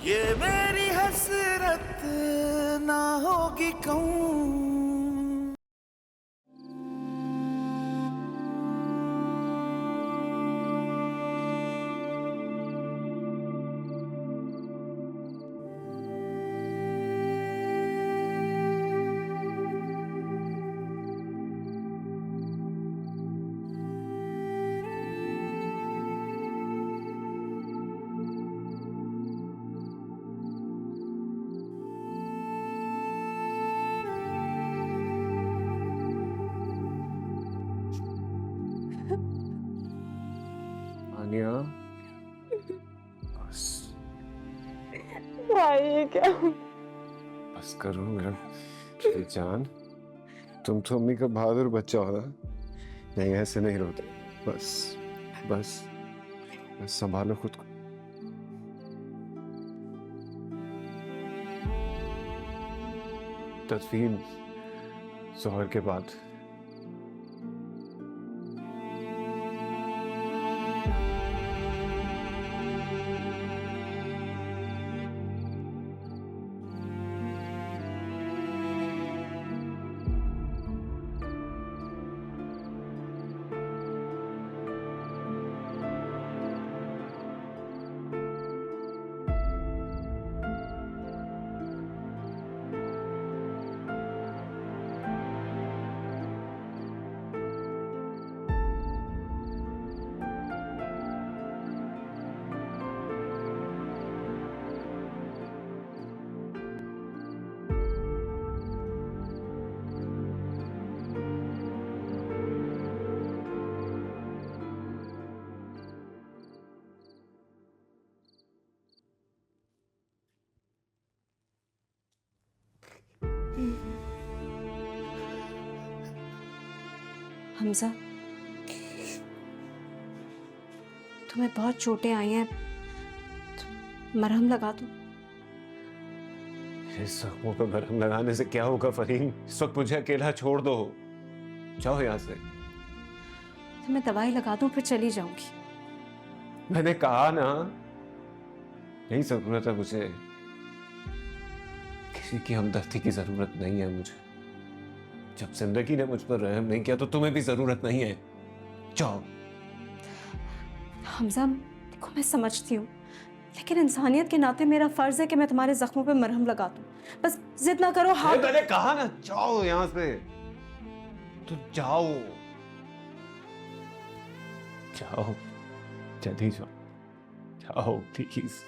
ये मेरी हसरत ना होगी कहूँ। आनिया, बस भाई ये क्या? बस करो मेरा जान। तुम तो अम्मी का बहादुर बच्चा हो ना। नहीं, ऐसे नहीं रोते। बस बस बस संभालो खुद को। तदफीन जोहर के बाद। हमजा, तुम्हें बहुत चोटें आई हैं, मरहम लगा दो। इस जख्मों पर मरहम लगाने से क्या होगा फरीन? इस वक्त मुझे अकेला छोड़ दो, जाओ यहाँ से। तो मैं दवाई लगा दूं फिर चली जाऊंगी। मैंने कहा ना, नहीं जरूरत है मुझे। किसी की हमदर्दी की जरूरत नहीं है मुझे। जब जिंदगी ने मुझ पर रहम नहीं किया तो तुम्हें भी जरूरत नहीं है। जाओ। हमजा, देखो मैं समझती हूँ, लेकिन इंसानियत के नाते मेरा फर्ज है कि मैं तुम्हारे जख्मों पे मरहम लगा दूं। बस जिद ना करो। हाँ, मैंने कहा ना, जाओ यहाँ से। तो जाओ जाओ, जल्दी जाओ, जाओ प्लीज।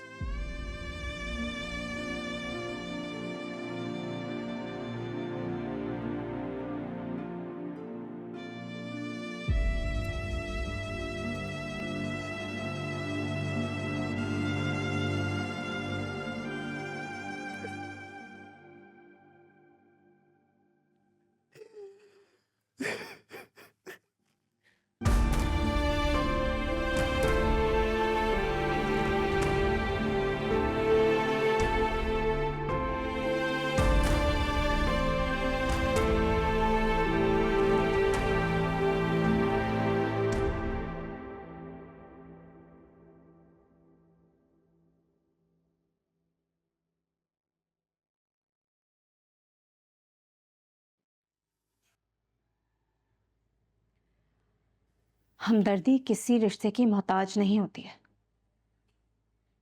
हमदर्दी किसी रिश्ते की मोहताज नहीं होती है।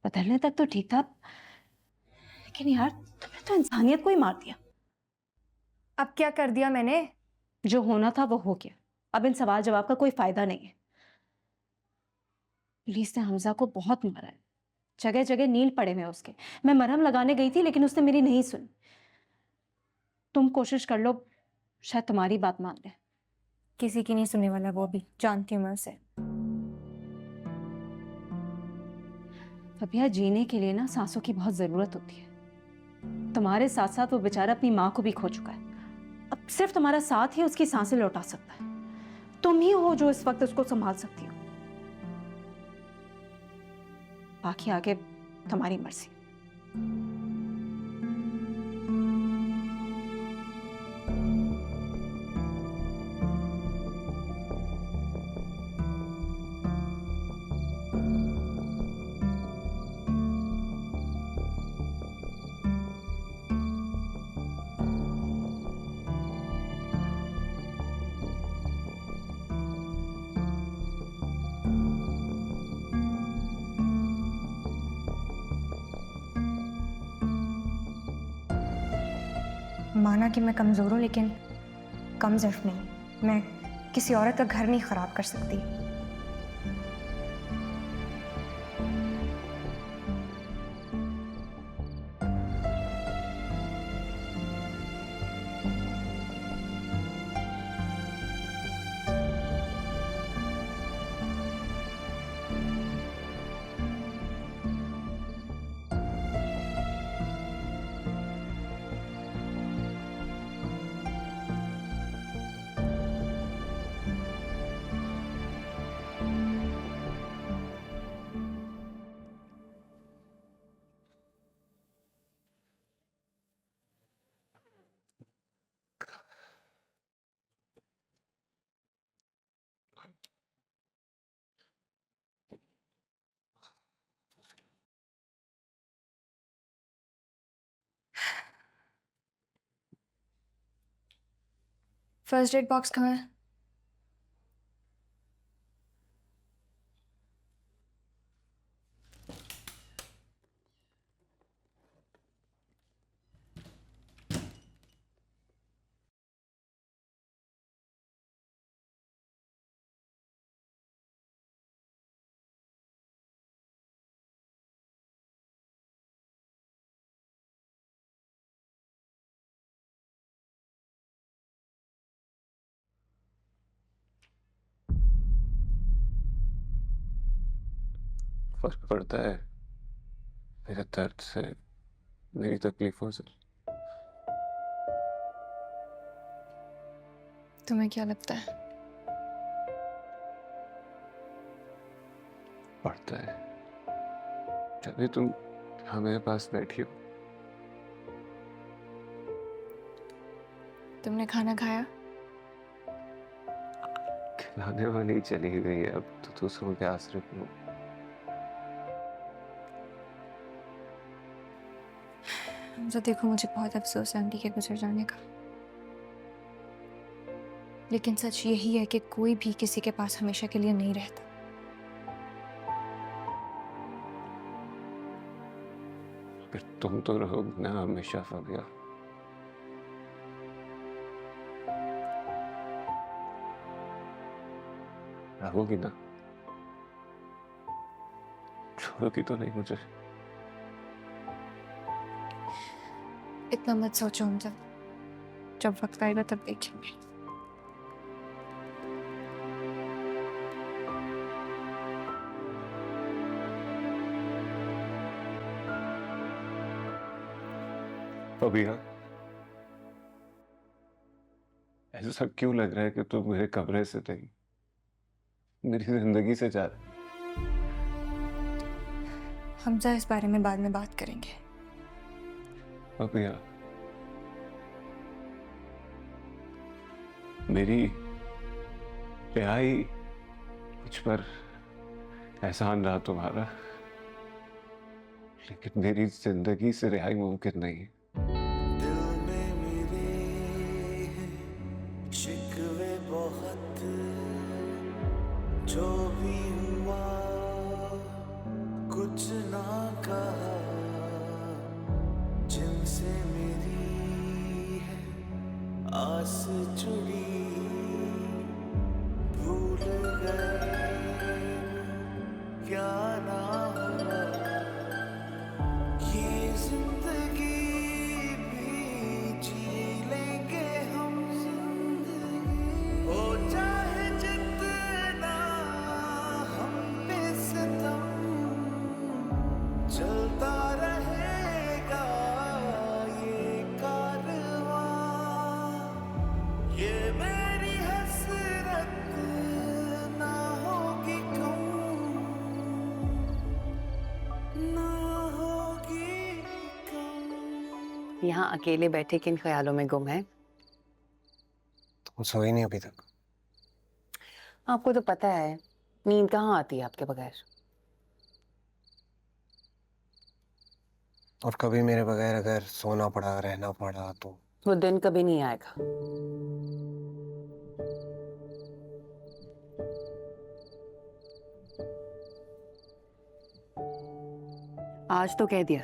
बदलने तक तो ठीक था, लेकिन यार तुमने तो इंसानियत को ही मार दिया। अब क्या कर दिया मैंने? जो होना था वो हो गया। अब इन सवाल जवाब का कोई फायदा नहीं है। पुलिस ने हमजा को बहुत मारा है, जगह जगह नील पड़े हुए उसके। मैं मरहम लगाने गई थी लेकिन उसने मेरी नहीं सुनी। तुम कोशिश कर लो, शायद तुम्हारी बात मान ले। किसी की नहीं सुनने वाला, वो भी जानती हूँ मैं उसे। फबिया, जीने के लिए ना सांसों की बहुत जरूरत होती है। तुम्हारे साथ साथ वो बेचारा अपनी माँ को भी खो चुका है। अब सिर्फ तुम्हारा साथ ही उसकी सांसें लौटा सकता है। तुम ही हो जो इस वक्त उसको संभाल सकती हो। बाकी आगे तुम्हारी मर्जी। माना कि मैं कमज़ोर हूँ, लेकिन कम ज़िर्फ नहीं। मैं किसी औरत का घर नहीं ख़राब कर सकती। फर्स्ट एड बॉक्स कहाँ है? फर्क पड़ता है मेरे दर्द से, मेरी तकलीफों से। तुम्हें क्या लगता है? पड़ता है, तभी तुम हमारे पास बैठी हो। तुमने खाना खाया? खिलाने वाली चली गई है, अब तो दूसरों के आश्रय में हूँ। तो देखो, मुझे बहुत अफसोस है आंटी के गुजर जाने का, लेकिन सच यही है कि कोई भी किसी के पास हमेशा के लिए नहीं रहता। फिर तुम तो रहोगी ना हमेशा फबिया। रहोगी ना, छोड़ोगी तो नहीं मुझे। इतना मत सोचो हम, जब वक्त आएगा तब देखेंगे। फबिया, ऐसा क्यों लग रहा है कि तुम मेरे कमरे से नहीं, मेरी जिंदगी से जा रहे? हमजा, इस बारे में बाद में बात करेंगे। फबिया, मेरी रिहाई मुझ पर एहसान रहा तुम्हारा, लेकिन मेरी जिंदगी से रिहाई मुमकिन नहीं है। दिल में मेरे हैं शिकवे बहुत, जो भी हुआ कुछ ना कहा, जिनसे मेरी है आस जुड़ी, भूल गए क्या ना हुआ। ये जिंदगी भी जी लेंगे हम, हो चाहे जितना हम पे सितम, चलता रहेगा ये कारवां। ये मेरी हसरत ना होगी कम, ना होगी कम। यहाँ अकेले बैठे किन ख्यालों में गुम है? तुम सोई नहीं अभी तक? आपको तो पता है नींद कहाँ आती है आपके बगैर। और कभी मेरे बगैर अगर सोना पड़ा, रहना पड़ा तो? वो दिन कभी नहीं आएगा। आज तो कह दिया,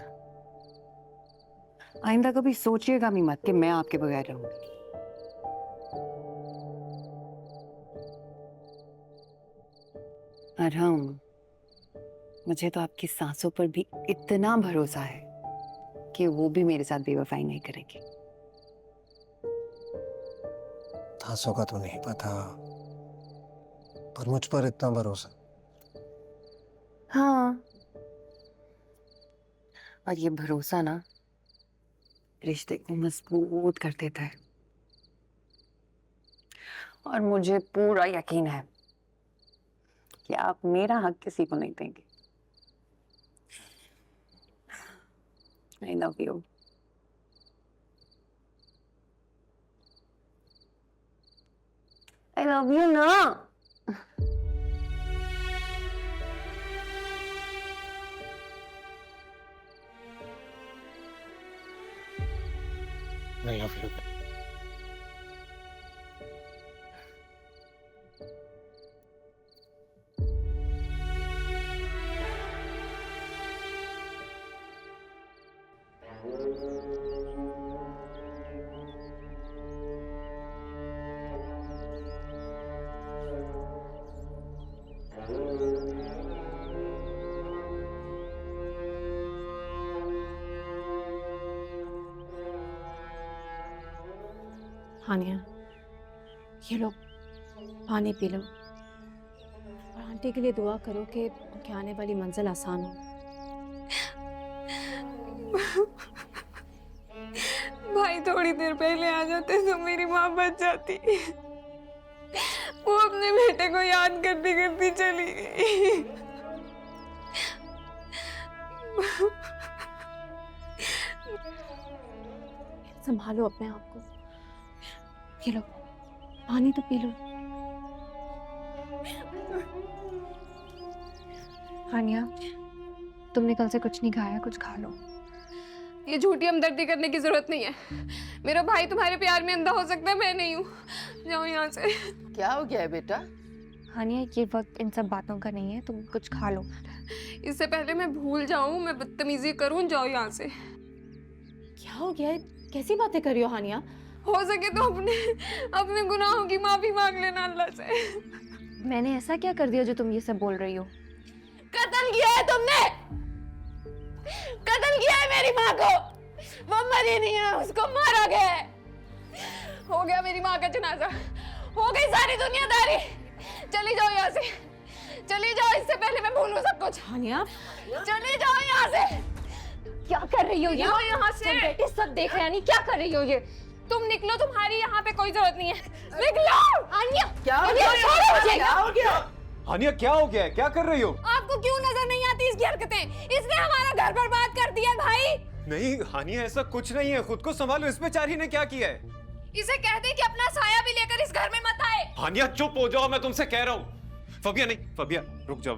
आइंदा कभी सोचिएगा भी मत कि मैं आपके बगैर रहूंगी। और मुझे तो आपकी सांसों पर भी इतना भरोसा है कि वो भी मेरे साथ बेवफाई नहीं करेगी। सांसों का तो नहीं पता, पर मुझ पर इतना भरोसा। हाँ, और ये भरोसा ना रिश्ते को मजबूत कर देता है। और मुझे पूरा यकीन है कि आप मेरा हक किसी को नहीं देंगे। I love you. I love you ना। I love you. हानिया, ये लो पानी पी लो और आंटी के लिए दुआ करो कि उनके आने वाली मंजिल आसान हो। भाई थोड़ी देर पहले आ जाते तो मेरी माँ बच जाती। वो अपने बेटे को याद करती करती चली गई। संभालो अपने आप को। ये लो पानी तो पी लो। हानिया, तुमने कल से कुछ नहीं खाया, कुछ खा लो। ये झूठी हमदर्दी करने की जरूरत नहीं है। मेरा भाई तुम्हारे प्यार में अंधा हो सकता है, मैं नहीं हूँ। जाओ यहाँ से। क्या हो गया है बेटा? हानिया, ये वक्त इन सब बातों का नहीं है, तुम कुछ खा लो। इससे पहले मैं भूल जाऊं, मैं बदतमीजी करूं, जाओ यहाँ से। क्या हो गया है? कैसी बातें कर रही हो हानिया? हो सके तो अपने गुनाहों की माफी मांग लेना अल्लाह से। मैंने ऐसा क्या कर दिया जो तुम ये सब बोल रही हो? कत्ल किया है तुमने, कत्ल किया है मेरी माँ को। वो मरी नहीं है, उसको मारा गया है। हो गया मेरी माँ का जनाजा, हो गई सारी दुनियादारी। चली जाओ यहाँ से, चली जाओ, इससे पहले मैं भूलूं सब कुछ। हानिया, चली जाओ यहाँ से। क्या कर रही हो ये? जाओ यहाँ से। सब बेटे सब देख रहे हैं, नहीं क्या कर रही हो ये? तुम निकलो, तुम्हारी यहाँ पे कोई जरूरत नहीं है। निकलो। हानिया, क्या हो हानिया, गया? छोड़ो मुझे। क्या हो गया? हानिया क्या हो गया है? क्या कर रही हो? आपको क्यों नजर नहीं आती इसकी हरकतें? इसने हमारा घर बर्बाद कर दिया भाई। नहीं हानिया, ऐसा कुछ नहीं है, खुद को संभालो। इस बेचारी ने क्या किया है? इसे कह दे कि अपना साया भी लेकर इस घर में मत आए। हानिया चुप हो जाओ, मैं तुमसे कह रहा हूँ। फबिया नहीं, फबिया रुक जाओ,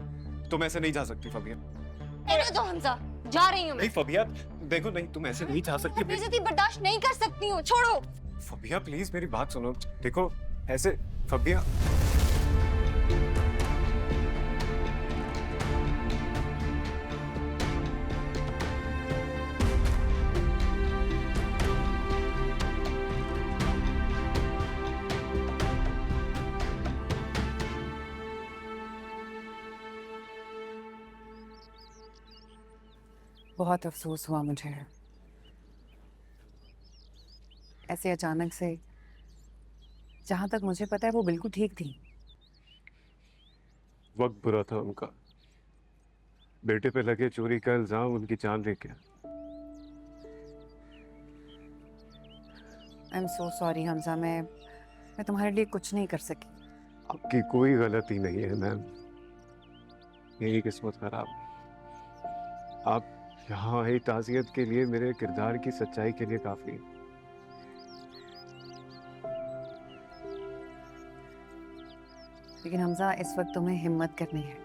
तुम ऐसे नहीं जा सकती फबिया। रहने दो हमजा, जा रही हूँ मैं। नहीं फबिया देखो, नहीं तुम ऐसे नहीं जा सकती। बेइज्जती बर्दाश्त नहीं कर सकती हूँ, छोड़ो। फबिया प्लीज मेरी बात सुनो। देखो ऐसे फबिया। बहुत अफसोस हुआ मुझे, ऐसे अचानक से। जहां तक मुझे पता है वो बिल्कुल ठीक थी। वक्त बुरा था उनका, बेटे पे लगे चोरी का इल्जाम उनकी जान ले गया। I am so sorry Hamza, मैं तुम्हारे लिए कुछ नहीं कर सकी। आपकी कोई गलती नहीं है मैम, मेरी किस्मत खराब है। आप यहाँ आई ताज़ियत के लिए, मेरे किरदार की सच्चाई के लिए काफी है। लेकिन हमजा इस वक्त तुम्हें हिम्मत करनी है।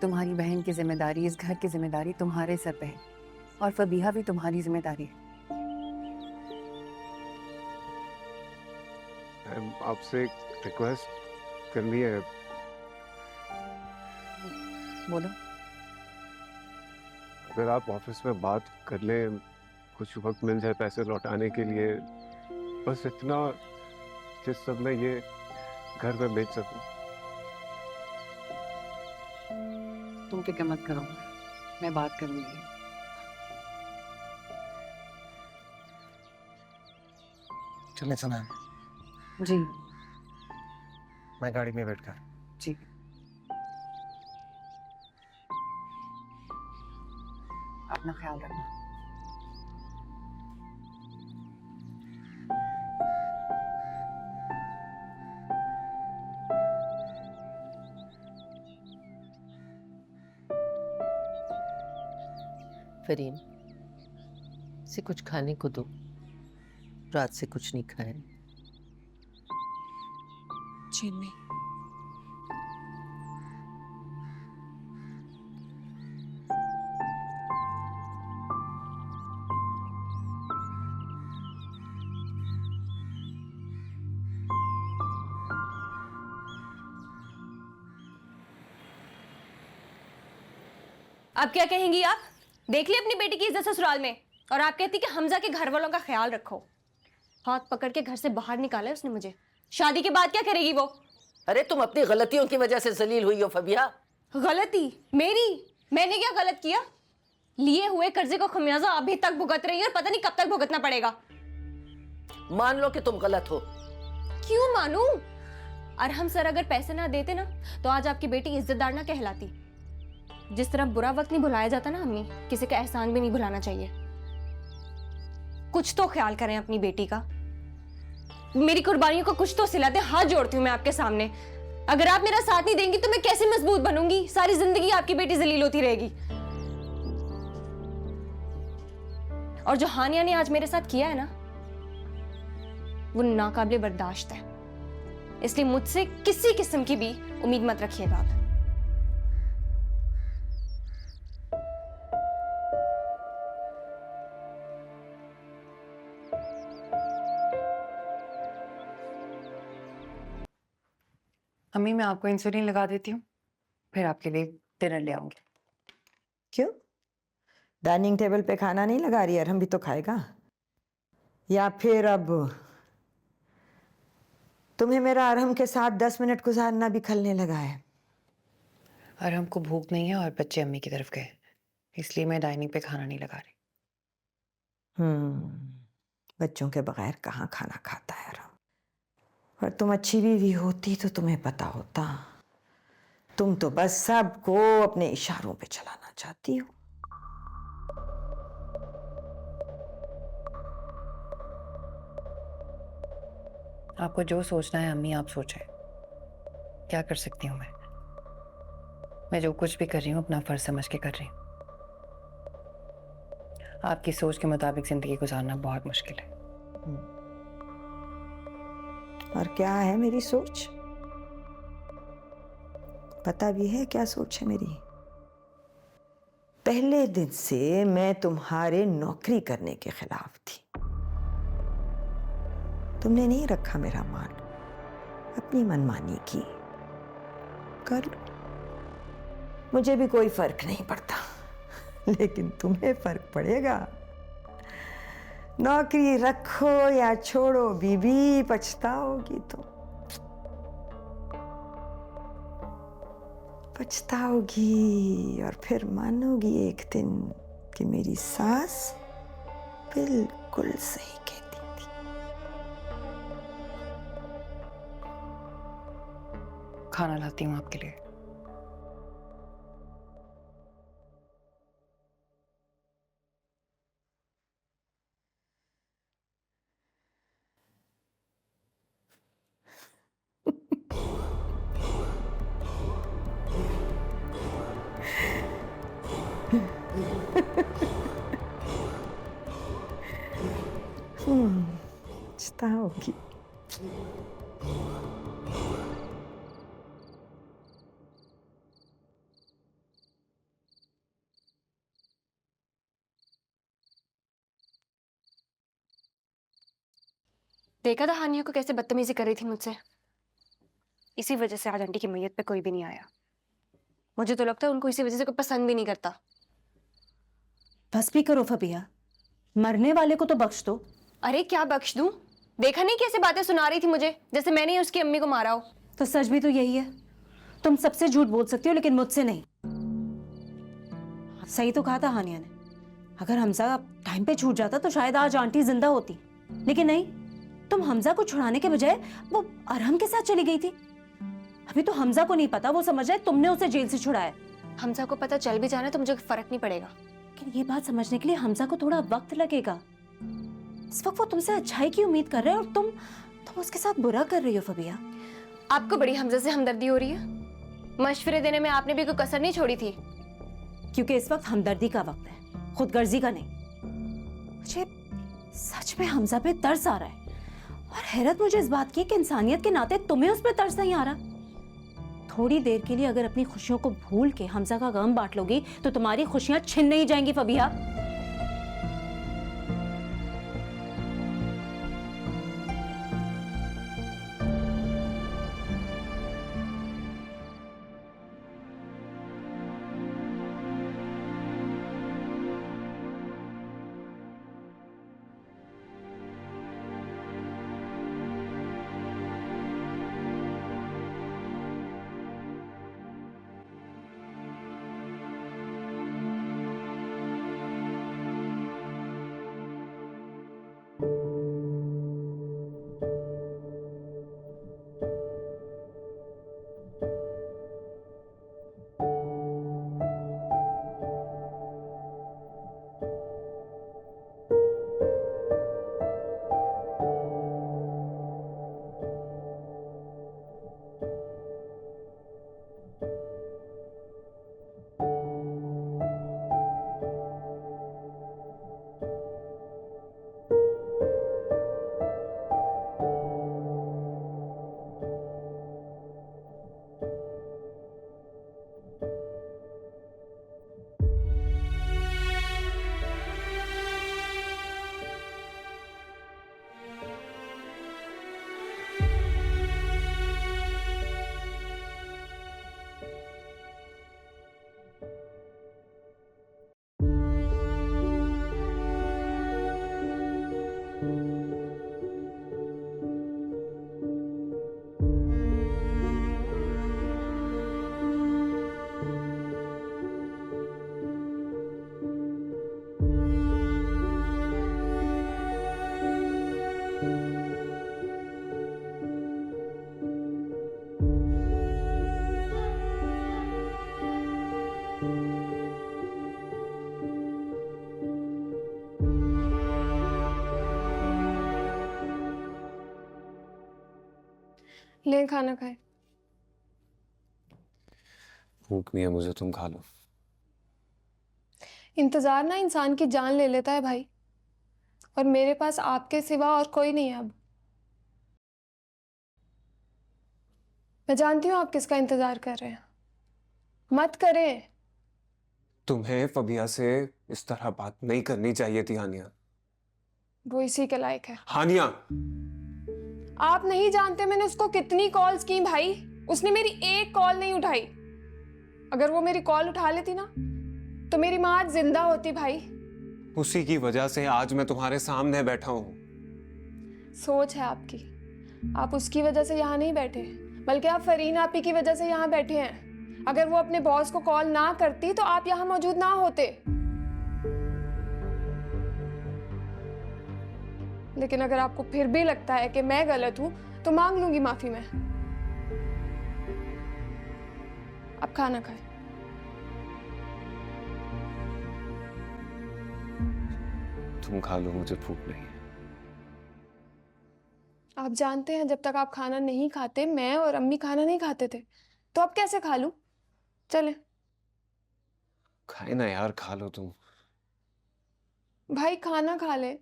तुम्हारी बहन की जिम्मेदारी, इस घर की जिम्मेदारी तुम्हारे सर पे है, और फबीहा भी तुम्हारी जिम्मेदारी है। मैम आपसे एक रिक्वेस्ट करनी है। बोलो। अगर आप ऑफिस में बात कर लें कुछ वक्त मिल जाए पैसे लौटाने के लिए, बस इतना जिस सब में ये घर में बेच सकूं। तुम फिक्र मत करो, मैं बात करूंगी। चले सुना, जी मैं गाड़ी में बैठ कर। जी। अपना ख्याल रखना। फरीन, इसे कुछ खाने को दो, रात से कुछ नहीं खाया। जी नहीं। अब क्या कहेंगी आप? देख ली अपनी बेटी की इज्जत ससुराल में, और आप कहती कि हमजा के घर वालों का ख्याल रखो। हाथ पकड़ के घर से बाहर निकाला है उसने मुझे। शादी के बाद क्या करेगी वो? अरे तुम अपनी गलतियों की वजह से जलील हुई हो फबिया। गलती मेरी? मैंने क्या गलत किया? लिए हुए कर्जे का खमियाजा अभी तक भुगत रही है और पता नहीं कब तक भुगतना पड़ेगा। मान लो कि तुम गलत हो। क्यों मानूं? अरहम सर अगर पैसे ना देते ना तो आज आपकी बेटी इज्जतदार ना कहलाती। जिस तरह बुरा वक्त नहीं भुलाया जाता ना अम्मी, किसी का एहसान भी नहीं भुलाना चाहिए। कुछ तो ख्याल करें अपनी बेटी का। मेरी कुर्बानियों को कुछ तो सिला दें। हाथ जोड़ती हूँ मैं आपके सामने। अगर आप मेरा साथ नहीं देंगी तो मैं कैसे मजबूत बनूंगी? सारी जिंदगी आपकी बेटी जलील होती रहेगी। और जो हानिया ने आज मेरे साथ किया है ना, वो नाकाबिले बर्दाश्त है। इसलिए मुझसे किसी किस्म की भी उम्मीद मत रखिएगा आप। अम्मी, मैं आपको इंसुलिन लगा देती हूँ, फिर आपके लिए डिनर ले आऊंगी। क्यों? डाइनिंग टेबल पे खाना नहीं लगा रही? अरहम भी तो खाएगा। या फिर अब तुम्हें मेरा अरहम के साथ 10 मिनट गुजारना भी खलने लगा है? और हमको भूख नहीं है और बच्चे अम्मी की तरफ गए, इसलिए मैं डाइनिंग पे खाना नहीं लगा रही। बच्चों के बगैर कहाँ खाना खाता है अरहम? पर तुम अच्छी बीवी होती तो तुम्हें पता होता। तुम तो बस सबको अपने इशारों पे चलाना चाहती हो। आपको जो सोचना है अम्मी आप सोचें, क्या कर सकती हूँ मैं जो कुछ भी कर रही हूँ अपना फर्ज समझ के कर रही हूँ। आपकी सोच के मुताबिक जिंदगी गुजारना बहुत मुश्किल है। और क्या है मेरी सोच? पता भी है क्या सोच है मेरी? पहले दिन से मैं तुम्हारे नौकरी करने के खिलाफ थी। तुमने नहीं रखा मेरा मान, अपनी मनमानी की। कर लो, मुझे भी कोई फर्क नहीं पड़ता, लेकिन तुम्हें फर्क पड़ेगा। नौकरी रखो या छोड़ो बीबी, पछताओगी तो पछताओगी। और फिर मानोगी एक दिन कि मेरी सास बिल्कुल सही कहती थी। खाना लाती हूँ आपके लिए। पछताओगी। देखा था हानिया को कैसे बदतमीजी कर रही थी मुझसे। इसी वजह से आज आंटी की मैयत पे कोई भी नहीं आया। मुझे तो लगता है उनको इसी वजह से कोई पसंद भी नहीं करता। बस भी करो फबिया, मरने वाले को तो बख्श दो। अरे क्या बख्श दूं? देखा नहीं कैसे बातें सुना रही थी मुझे, जैसे मैंने ही उसकी अम्मी को मारा हो। तो सच भी तो यही है, तुम सबसे झूठ बोल सकती हो लेकिन मुझसे नहीं। सही तो कहा था हानिया ने, अगर हमजा टाइम पे छूट जाता तो शायद आज आंटी जिंदा होती, लेकिन नहीं, तुम हमजा को छुड़ाने के बजाय वो अरहम के साथ चली गई थी। अभी तो हमजा को नहीं पता, वो समझ रहा है तुमने उसे जेल से छुड़ाया। हमजा को पता चल भी जाना तो मुझे फर्क नहीं पड़ेगा। लेकिन ये बात समझने के लिए हमजा को थोड़ा वक्त लगेगा। इस वक्त वो तुमसे अच्छाई की उम्मीद कर रहे हैं और तुम उसके साथ बुरा कर रही हो फबिया। आपको बड़ी हमजा से हमदर्दी हो रही है? मशवरे देने में आपने भी कोई कसर नहीं छोड़ी थी। क्योंकि इस वक्त हमदर्दी का वक्त है, खुदगर्जी का नहीं। मुझे सच में हमजा पे तरस आ रहा है और हैरत मुझे इस बात की कि इंसानियत के नाते तुम्हें उस पर तरस नहीं आ रहा। थोड़ी देर के लिए अगर अपनी खुशियों को भूल के हमजा का गम बांट लोगी तो तुम्हारी खुशियां छिन नहीं जाएंगी फबिया। ले खाना खाए। भूख नहीं है मुझे, तुम खा लो। इंतजार ना इंसान की जान ले लेता है भाई, और मेरे पास आपके सिवा और कोई नहीं है अब। मैं जानती हूँ आप किसका इंतजार कर रहे हैं, मत करें। तुम्हें फबिया से इस तरह बात नहीं करनी चाहिए थी हानिया। वो इसी के लायक है। हानिया, आप नहीं जानते मैंने उसको कितनी कॉल्स की भाई, उसने मेरी एक कॉल नहीं उठाई। अगर वो मेरी कॉल उठा लेती ना तो मेरी माँ आज जिंदा होती भाई। उसी की वजह से आज मैं तुम्हारे सामने बैठा हूं। सोच है आपकी, आप उसकी वजह से यहाँ नहीं बैठे, बल्कि आप फरीन आपी की वजह से यहाँ बैठे हैं। अगर वो अपने बॉस को कॉल ना करती तो आप यहाँ मौजूद ना होते। लेकिन अगर आपको फिर भी लगता है कि मैं गलत हूं तो मांग लूंगी माफी मैं। अब खाना खाएं। तुम खा लो, मुझे भूख नहीं है। आप जानते हैं जब तक आप खाना नहीं खाते मैं और अम्मी खाना नहीं खाते थे, तो अब कैसे खा लूं? चले खाए ना यार, खा लो तुम। भाई, खाना खा ले।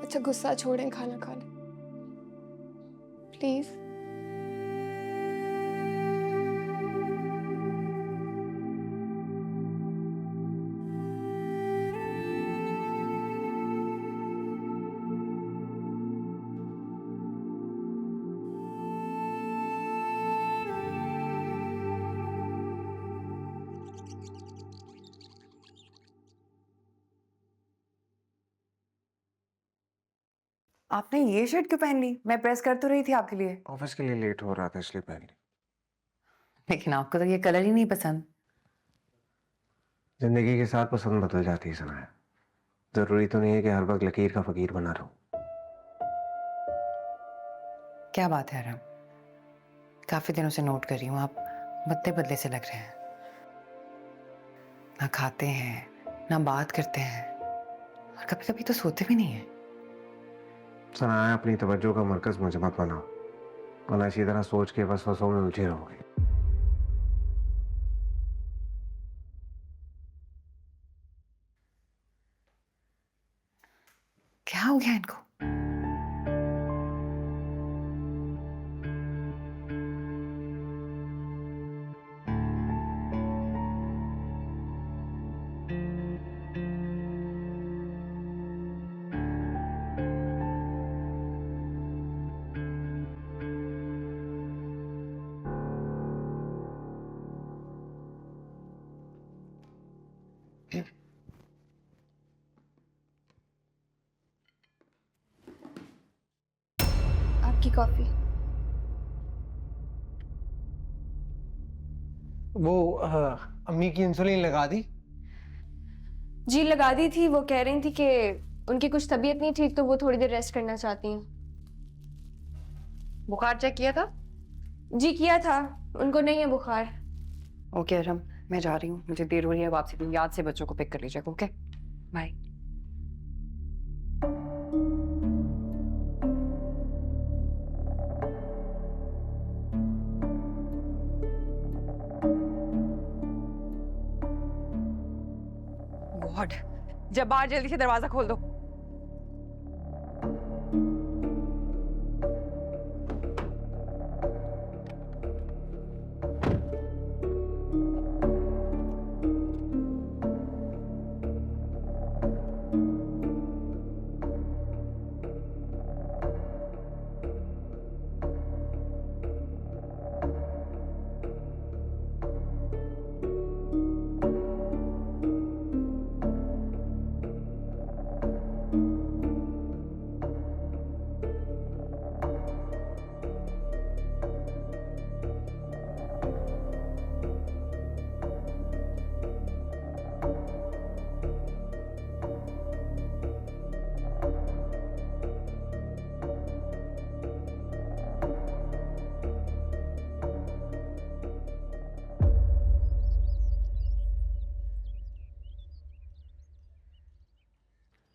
अच्छा गुस्सा छोड़ें, खाना खा ले प्लीज। आपने ये शर्ट क्यों पहन ली? मैं प्रेस कर तो रही थी आपके लिए। ऑफिस के लिए लेट हो रहा था इसलिए पहन ली। लेकिन आपको तो ये कलर ही नहीं पसंद। जिंदगी के साथ पसंद बदल जाती है सनाया। जरूरी तो नहीं है कि हर वक्त लकीर का फकीर बना रहूं। क्या बात है अरहम, काफी दिनों से नोट कर रही हूँ, आप बदले बदले से लग रहे हैं। ना खाते हैं ना बात करते हैं और कभी कभी तो सोते भी नहीं है। सनाया, अपनी तवज्जो का मरकज मुझे मत बनाओ, वरना इसी तरह सोच के वसवसों में उलझे रहोगे। क्या हो गया इनको? आपकी कॉफी। वो अम्मी की इंसुलिन लगा दी? जी लगा दी थी, वो कह रही थी कि उनकी कुछ तबीयत नहीं ठीक तो वो थोड़ी देर रेस्ट करना चाहती हैं। बुखार चेक किया था? जी किया था, उनको नहीं है बुखार। ओके अरहम, मैं जा रही हूँ, मुझे देर हो रही है वापसी की। याद से बच्चों को पिक कर लीजिएगा। Okay bye. गॉड, जब बाहर जल्दी से दरवाजा खोल दो।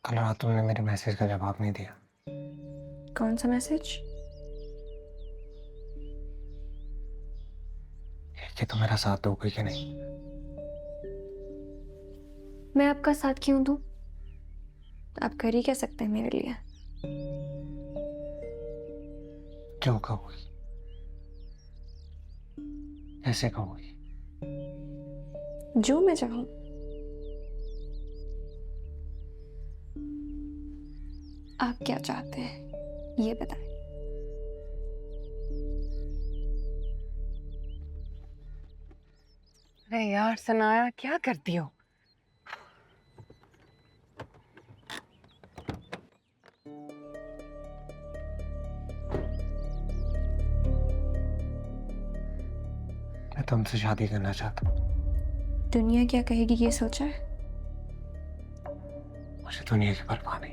कल रात तुमने मेरे मैसेज का जवाब नहीं दिया। कौन सा मैसेज? कि तुम मेरा साथ दोगे कि नहीं? मैं आपका साथ क्यों दूं? आप कर ही क्या सकते हैं मेरे लिए? क्यों कहोगी? कैसे कहोगी? जो मैं चाहूं। आप क्या चाहते हैं ये बताएं। अरे यार सनाया, क्या करती हो? मैं तुमसे शादी करना चाहता हूँ। दुनिया क्या कहेगी ये सोचा है? मुझे दुनिया की परवाह नहीं।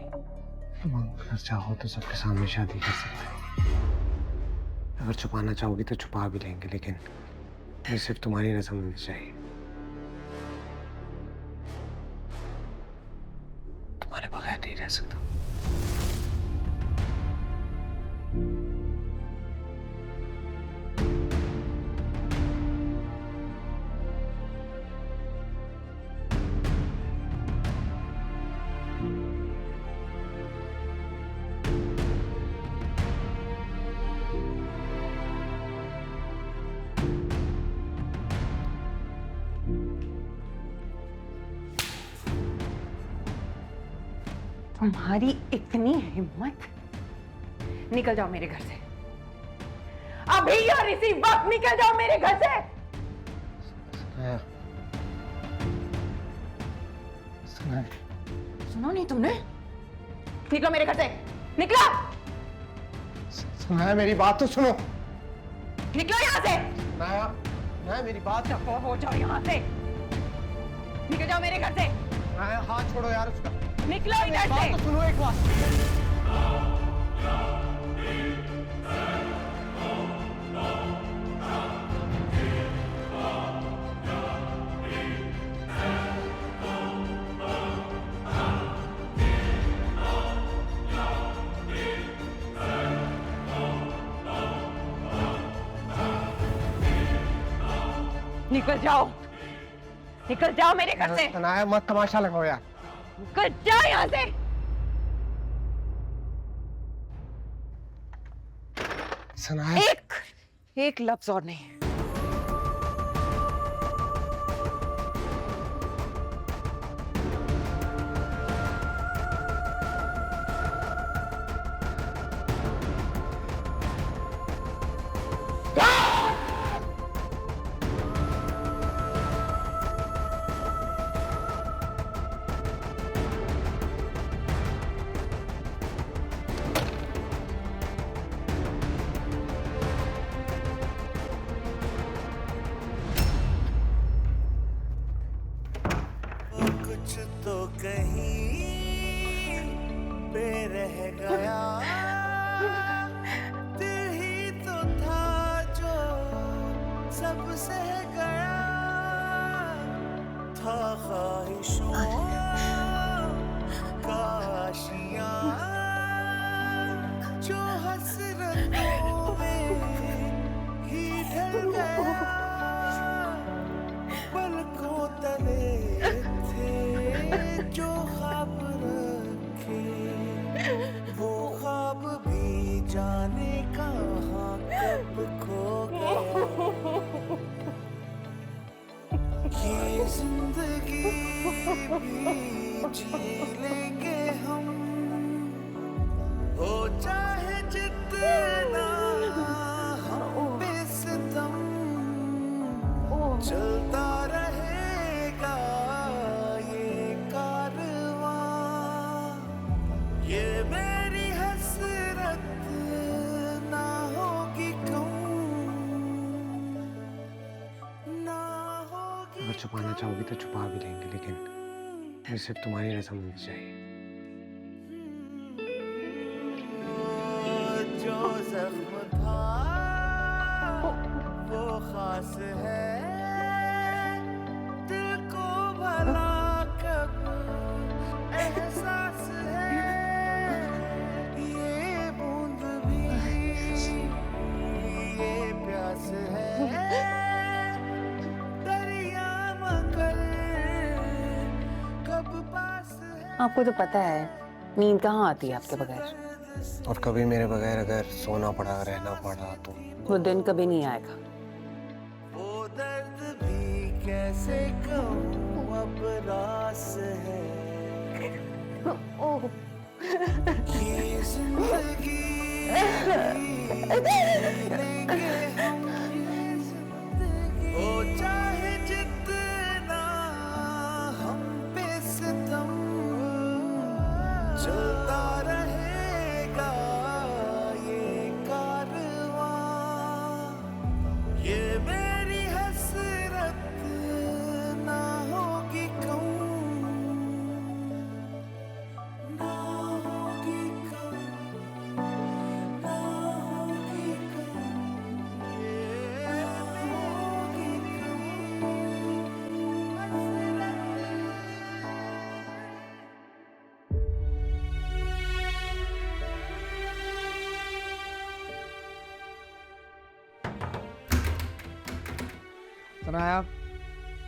तुम अगर चाहो तो सबके सामने शादी कर सकते हो। अगर छुपाना चाहोगी तो छुपा भी लेंगे, लेकिन ये सिर्फ तुम्हारी रस्म होनी चाहिए। तुम्हारे बगैर नहीं रह सकता। तुम्हारी इतनी हिम्मत? निकल जाओ मेरे घर से अभी और इसी वक्त, निकल जाओ मेरे घर से। सुना नहीं तुमने? निकलो मेरे घर से, निकलो। सनाया मेरी बात तो सुनो। निकलो यहाँ से। सनाया मेरी बात हो जाओ यहाँ से। निकल जाओ मेरे घर से। सनाया हाथ छोड़ो यार उसका। निकलो इधर बात से। तो सुनो एक बार। निकल जाओ। निकल जाओ मेरे घर से। सनाया मत तमाशा लगाओ यार। निकल जाओ यहाँ से। सनाया एक लफ्ज और नहीं। कुछ तो कहीं पे रह गया, दिल ही तो था जो सब सह गया, था ख्वाहिशों का आशियां जो हसरतों में ही ढल गया, पलकों तले जो ख्वाब रखे वो ख्वाब भी जाने कहाँ कब खो गया। ये जिंदगी भी जी लेंगे हम, हो चाहे जितना हम पे सितम, चलता रहेगा ये मेरी हसरत ना होगी कम, ना होगी। अगर छुपाना चाहोगी तो छुपा भी लेंगे, लेकिन मुझे सिर्फ तुम्हारी रजामंदी चाहिए। जो जख्म था वो खास है, दिल को भला कब एहसास है, ये बूंद भी ये प्यास है, दरिया मगर कब पास है। आपको तो पता है नींद कहाँ आती है आपके बगैर। और कभी मेरे बगैर अगर सोना पड़ा रहना पड़ा तो वो दिन कभी नहीं आएगा। वो दर्द भी कैसे कहूँ अब रास है, ये जिंदगी लेंगे हम, हो चाहे जितना हम पे सितम, चलता रहेगा ये कारवां, ये मेरी हसरत ना होगी कम, ना होगी कम, ना होगी कम, ये होगी सनाया,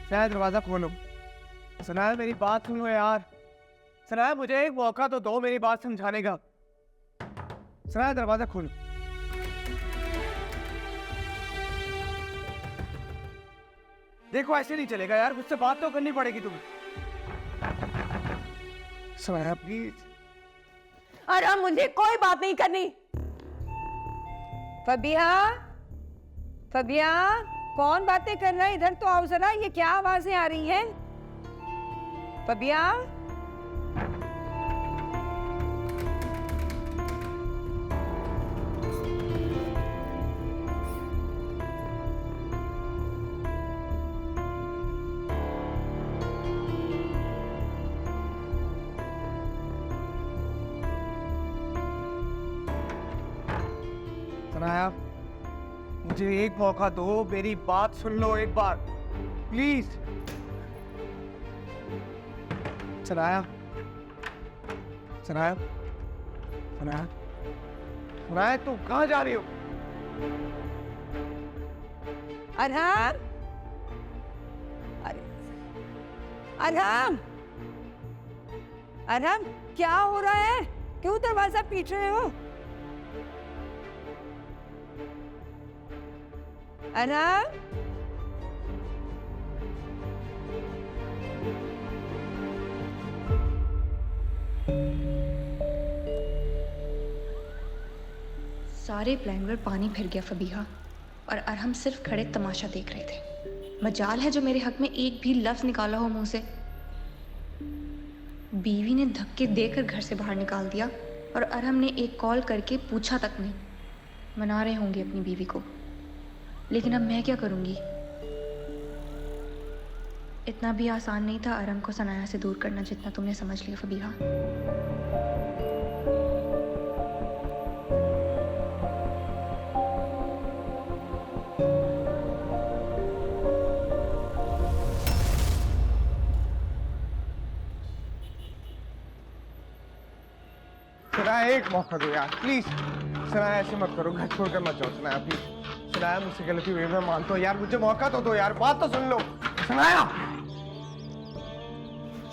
सनाया दरवाजा खोलो। सनाया मेरी बात सुनो यार। सनाया मुझे एक मौका तो दो मेरी बात समझाने का। सनाया दरवाजा खोलो। देखो ऐसे नहीं चलेगा यार, मुझसे बात तो करनी पड़ेगी तुम्हें। सनाया प्लीज। अरे मुझे कोई बात नहीं करनी। फबिया, फबिया, कौन बातें कर रहा है? इधर तो आओ जरा, ये क्या आवाजें आ रही हैं? फबिया, सनाया, मुझे एक मौका दो, मेरी बात सुन लो एक बार, प्लीज। सनाया, सनाया, सनाया, सनाया, तुम कहाँ जा रही हो? अरहम, अरहम, अरहम, क्या हो रहा है? क्यों दरवाजा पीट रहे हो? अरहम, सारे प्लान पर पानी फिर गया फबीहा, और अरहम सिर्फ खड़े तमाशा देख रहे थे। मजाल है जो मेरे हक में एक भी लफ्ज निकाला हो मुंह से। बीवी ने धक्के देकर घर से बाहर निकाल दिया, और अरहम ने एक कॉल करके पूछा तक नहीं। मना रहे होंगे अपनी बीवी को, लेकिन अब मैं क्या करूंगी? इतना भी आसान नहीं था अरहम को सनाया से दूर करना जितना तुमने समझ लिया फबीहा। सनाया, एक मौका दो यार, प्लीज। सनाया, ऐसे मत करो, घर छोड़कर मत जाओ सनाया, प्लीज। सनाया, मुझसे गलती हुई, मैं मानता हूँ यार, मुझे मौका तो दो यार, बात तो सुन लो। सनाया,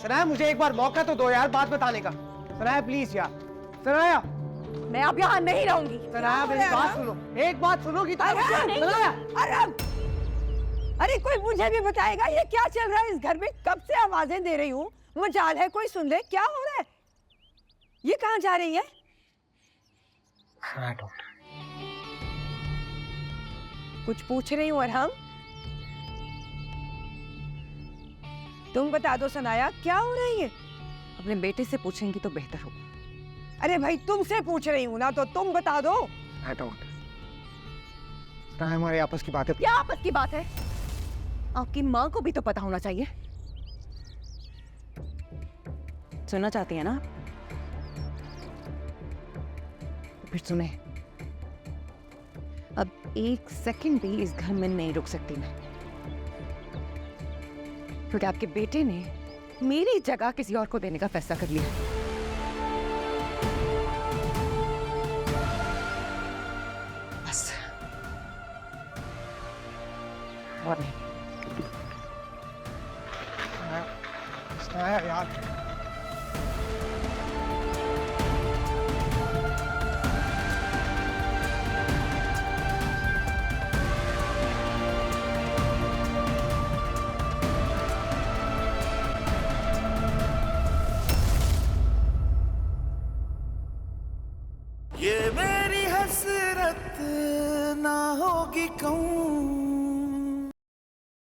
सनाया, मुझे एक बार मौका तो दो यार बात बताने का। सनाया, प्लीज यार। सनाया, मैं अब यहाँ नहीं रहूंगी। सनाया, मेरी बात सुनो, एक बात सुनोगी तो। सनाया, अरहम, अरे कोई मुझे भी बताएगा ये क्या चल रहा है इस घर में? कब से आवाजें दे रही हूँ, मजाल है कोई सुन ले। क्या हो रहा है? ये कहाँ जा रही है? सनाया, डॉक्टर। कुछ पूछ रही हूँ अरहम, तुम बता दो सनाया, क्या हो रही है? अपने बेटे से पूछेंगी तो बेहतर हो। अरे भाई तुमसे पूछ रही हूँ ना, तो तुम बता दो। सनाया, डॉक्टर, सनाया, हमारी आपस की बात है। क्या आपस की बात है? आपकी माँ को भी तो पता होना चाहिए। सुनना चाहती है ना? फिर सुने। अब एक सेकंड भी इस घर में नहीं रुक सकती मैं, क्योंकि आपके बेटे ने मेरी जगह किसी और को देने का फैसला कर लिया। बस, और नहीं। सनाया यार,